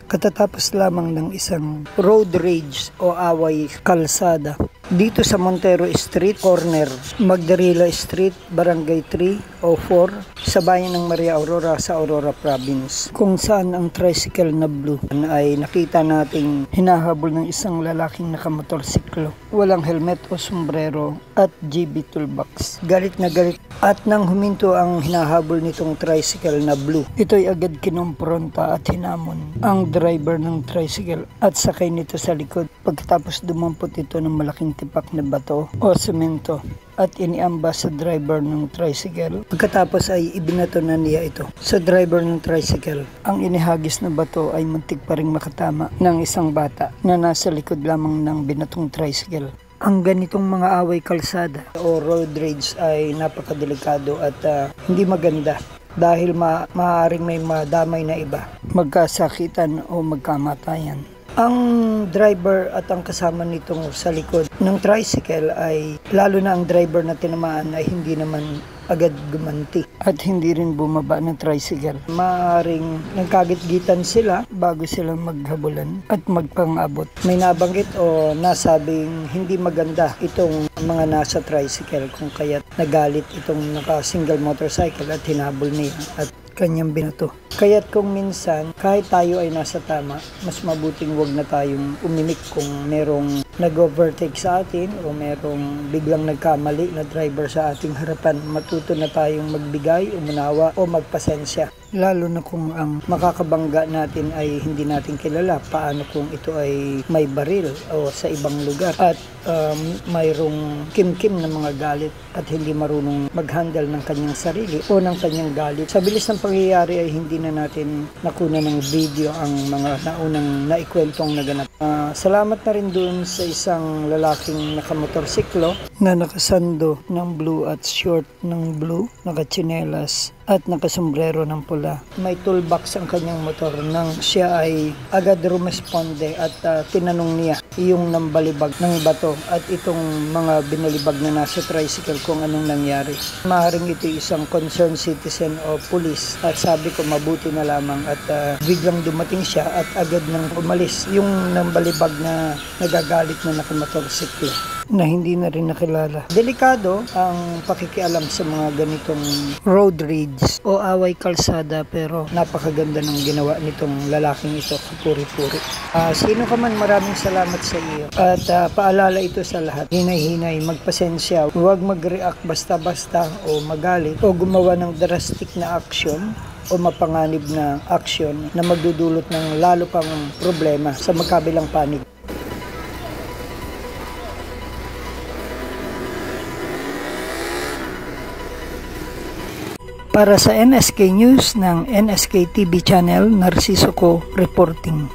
Katatapos lamang ng isang road rage o away kalsada dito sa Montero Street, corner Magdarila Street, Barangay 3 o 4 sa bayan ng Maria Aurora sa Aurora Province, kung saan ang tricycle na blue ay nakita nating hinahabol ng isang lalaking nakamotorsiklo, walang helmet o sombrero at GB toolbox. Galit na galit at nang huminto ang hinahabol nitong tricycle na blue, ito'y agad kinompronta at hinamon ang driver ng tricycle at sakay nito sa likod. Pagkatapos dumampot ito ng malaking tipak na bato o semento at iniamba sa driver ng tricycle. Pagkatapos ay ibinato na niya ito sa driver ng tricycle. Ang inihagis na bato ay muntik pa ring makatama ng isang bata na nasa likod lamang ng binatong tricycle. Ang ganitong mga away kalsada o road rage ay napakadelikado at hindi maganda dahil maaaring may madamay na iba, magkasakitan o magkamatayan. Ang driver at ang kasama nitong sa likod ng tricycle ay, lalo na ang driver na tinamaan, ay hindi naman agad gumanti at hindi rin bumaba ng tricycle. Maaaring nagkagit-gitan sila bago sila maghabulan at magpangabot. May nabanggit o nasabing hindi maganda itong mga nasa tricycle kung kaya't nagalit itong naka-single motorcycle at hinabol niya at kanyang binato. Kaya't kung minsan, kahit tayo ay nasa tama, mas mabuting wag na tayong umimik kung merong nag-overtake sa atin o merong biglang nagkamali na driver sa ating harapan. Matuto na tayong magbigay, umunawa o magpasensya. Lalo na kung ang makakabangga natin ay hindi natin kilala. Paano kung ito ay may baril o sa ibang lugar at mayroong kim-kim na mga galit at hindi marunong mag-handle ng kanyang sarili o ng kanyang galit. Sa bilis ng pangyayari ay hindi na natin nakuna ng video ang mga naunang naikwentong naganap. Salamat na rin dun sa isang lalaking nakamotorsiklo na nakasando ng blue at short ng blue, nakatsinelas at nakasombrero ng pula. May toolbox ang kanyang motor nang siya ay agad rumesponde at tinanong niya yung nambalibag ng bato at itong mga binalibag na nasa tricycle kung anong nangyari. Maaaring ito isang concerned citizen o police at sabi ko mabuti na lamang at biglang dumating siya at agad nang umalis yung nambalibag na nagagalit na nakamotorsiklo na hindi na rin nakilala. Delikado ang pakikialam sa mga ganitong road rage o away kalsada, pero napakaganda ng ginawa nitong lalaking ito, kapuri-puri. Sino ka man, maraming salamat sa iyo. At paalala ito sa lahat, hinay-hinay, magpasensya, huwag mag-react basta-basta o magalit o gumawa ng drastic na action o mapanganib na action na magdudulot ng lalo pang problema sa magkabilang panig. Para sa NSK News ng NSK TV Channel, Narciso Co reporting.